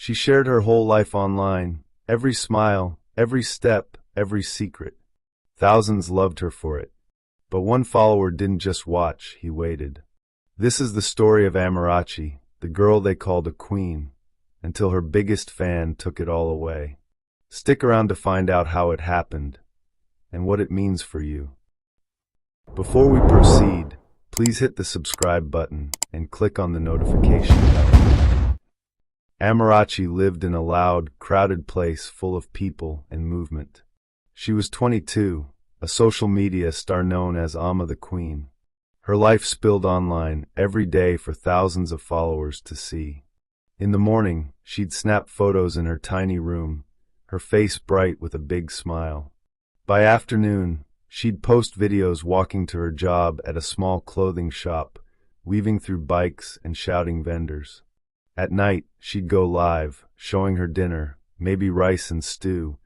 She shared her whole life online, every smile, every step, every secret. Thousands loved her for it. But one follower didn't just watch, he waited. This is the story of Amarachi, the girl they called a queen, until her biggest fan took it all away. Stick around to find out how it happened, and what it means for you. Before we proceed, please hit the subscribe button and click on the notification bell. Amarachi lived in a loud, crowded place full of people and movement. She was 22, a social media star known as Ama the Queen. Her life spilled online every day for thousands of followers to see. In the morning, she'd snap photos in her tiny room, her face bright with a big smile. By afternoon, she'd post videos walking to her job at a small clothing shop, weaving through bikes and shouting vendors. At night, she'd go live, showing her dinner, maybe rice and stew,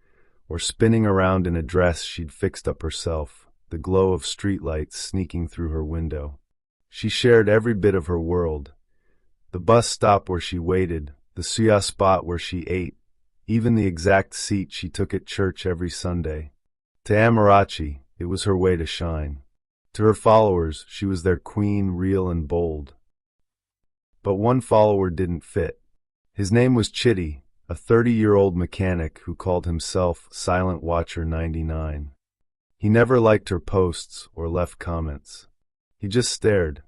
or spinning around in a dress she'd fixed up herself, the glow of streetlights sneaking through her window. She shared every bit of her world. The bus stop where she waited, the suya spot where she ate, even the exact seat she took at church every Sunday. To Amarachi, it was her way to shine. To her followers, she was their queen, real and bold. But one follower didn't fit. His name was Chitty, a 30-year-old mechanic who called himself Silent Watcher 99. He never liked her posts or left comments. He just stared.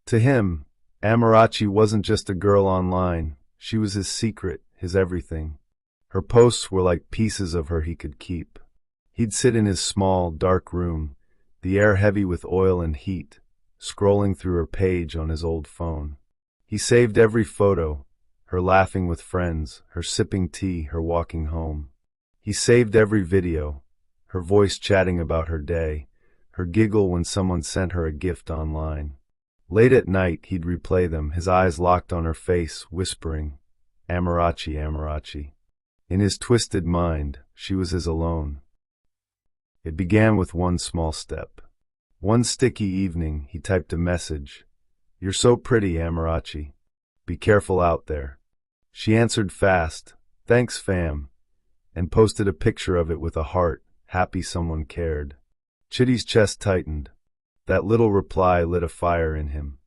To him, Amarachi wasn't just a girl online, she was his secret, his everything. Her posts were like pieces of her he could keep. He'd sit in his small, dark room, the air heavy with oil and heat, scrolling through her page on his old phone. He saved every photo, her laughing with friends, her sipping tea, her walking home. He saved every video, her voice chatting about her day, her giggle when someone sent her a gift online. Late at night, he'd replay them, his eyes locked on her face, whispering, "Amarachi, Amarachi." In his twisted mind, she was his alone. It began with one small step. One sticky evening, he typed a message, "You're so pretty, Amarachi. Be careful out there." She answered fast, "Thanks, fam," and posted a picture of it with a heart, happy someone cared. Chitty's chest tightened. That little reply lit a fire in him.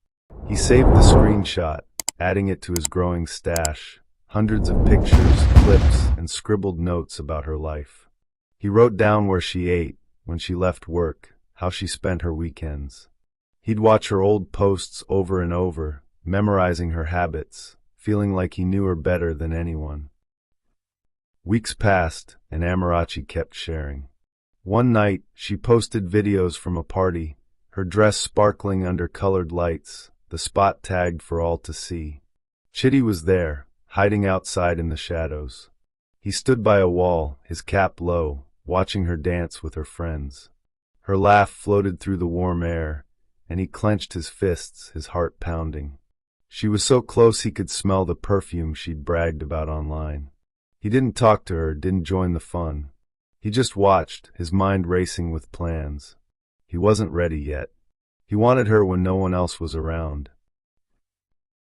He saved the screenshot, adding it to his growing stash, hundreds of pictures, clips, and scribbled notes about her life. He wrote down where she ate, when she left work, how she spent her weekends. He'd watch her old posts over and over, memorizing her habits, feeling like he knew her better than anyone. Weeks passed, and Amarachi kept sharing. One night, she posted videos from a party, her dress sparkling under colored lights, the spot tagged for all to see. Chitty was there, hiding outside in the shadows. He stood by a wall, his cap low, watching her dance with her friends. Her laugh floated through the warm air, and he clenched his fists, his heart pounding. She was so close he could smell the perfume she'd bragged about online. He didn't talk to her, didn't join the fun. He just watched, his mind racing with plans. He wasn't ready yet. He wanted her when no one else was around.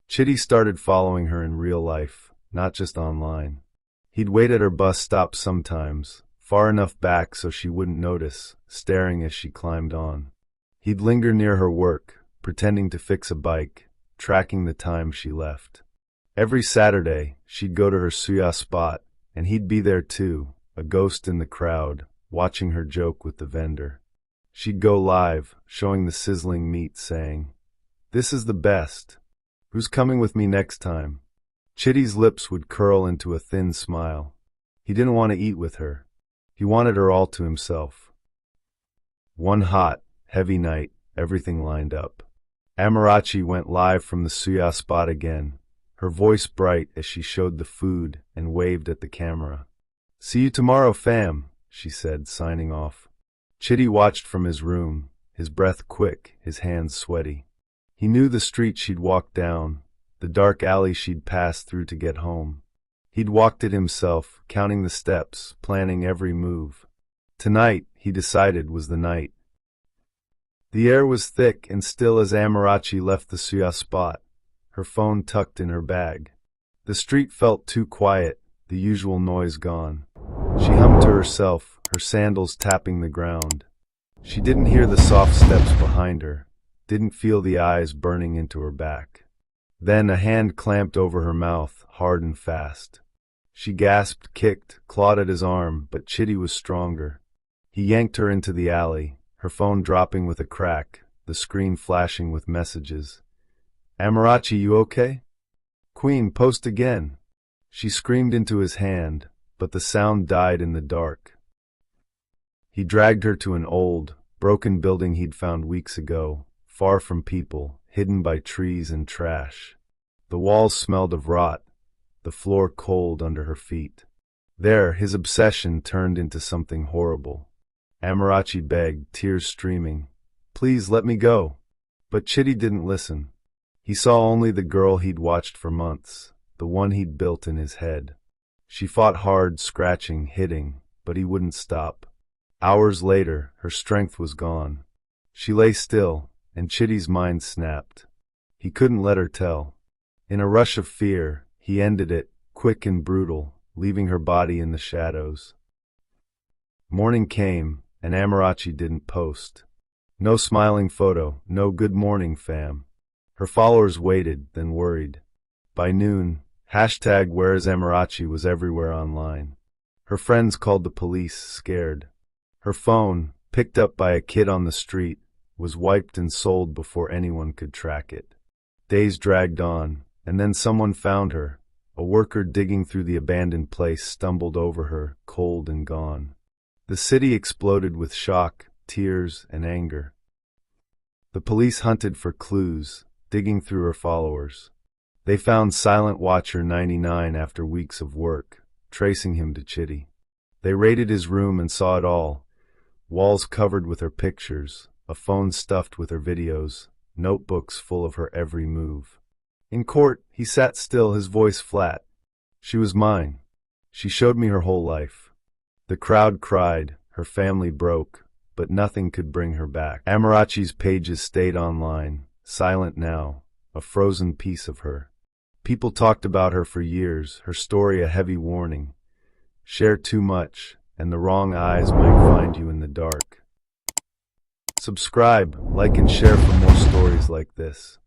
Chitty started following her in real life, not just online. He'd wait at her bus stop sometimes, far enough back so she wouldn't notice, staring as she climbed on. He'd linger near her work, pretending to fix a bike, tracking the time she left. Every Saturday, she'd go to her suya spot, and he'd be there too, a ghost in the crowd, watching her joke with the vendor. She'd go live, showing the sizzling meat, saying, "This is the best. Who's coming with me next time?" Chitty's lips would curl into a thin smile. He didn't want to eat with her. He wanted her all to himself. One hot, heavy night, everything lined up. Amarachi went live from the suya spot again, her voice bright as she showed the food and waved at the camera. "See you tomorrow, fam," she said, signing off. Chitty watched from his room, his breath quick, his hands sweaty. He knew the street she'd walked down, the dark alley she'd passed through to get home. He'd walked it himself, counting the steps, planning every move. Tonight, he decided, was the night. The air was thick and still as Amarachi left the suya spot, her phone tucked in her bag. The street felt too quiet, the usual noise gone. She hummed to herself, her sandals tapping the ground. She didn't hear the soft steps behind her, didn't feel the eyes burning into her back. Then a hand clamped over her mouth, hard and fast. She gasped, kicked, clawed at his arm, but Chitty was stronger. He yanked her into the alley, her phone dropping with a crack, the screen flashing with messages. "Amarachi, you okay? Queen, post again." She screamed into his hand, but the sound died in the dark. He dragged her to an old, broken building he'd found weeks ago, far from people, hidden by trees and trash. The walls smelled of rot, the floor cold under her feet. There, his obsession turned into something horrible. Amarachi begged, tears streaming, "Please let me go." But Chitty didn't listen. He saw only the girl he'd watched for months, the one he'd built in his head. She fought hard, scratching, hitting, but he wouldn't stop. Hours later, her strength was gone. She lay still, and Chitty's mind snapped. He couldn't let her tell. In a rush of fear, he ended it, quick and brutal, leaving her body in the shadows. Morning came, and Amarachi didn't post. No smiling photo, no good morning, fam. Her followers waited, then worried. By noon, #WhereIs Amarachi was everywhere online. Her friends called the police, scared. Her phone, picked up by a kid on the street, was wiped and sold before anyone could track it. Days dragged on, and then someone found her. A worker digging through the abandoned place stumbled over her, cold and gone. The city exploded with shock, tears, and anger. The police hunted for clues, digging through her followers. They found Silent Watcher 99 after weeks of work, tracing him to Chitty. They raided his room and saw it all. Walls covered with her pictures, a phone stuffed with her videos, notebooks full of her every move. In court, he sat still, his voice flat. "She was mine. She showed me her whole life." The crowd cried, her family broke, but nothing could bring her back. Amarachi's pages stayed online, silent now, a frozen piece of her. People talked about her for years, her story a heavy warning. Share too much, and the wrong eyes might find you in the dark. Subscribe, like and share for more stories like this.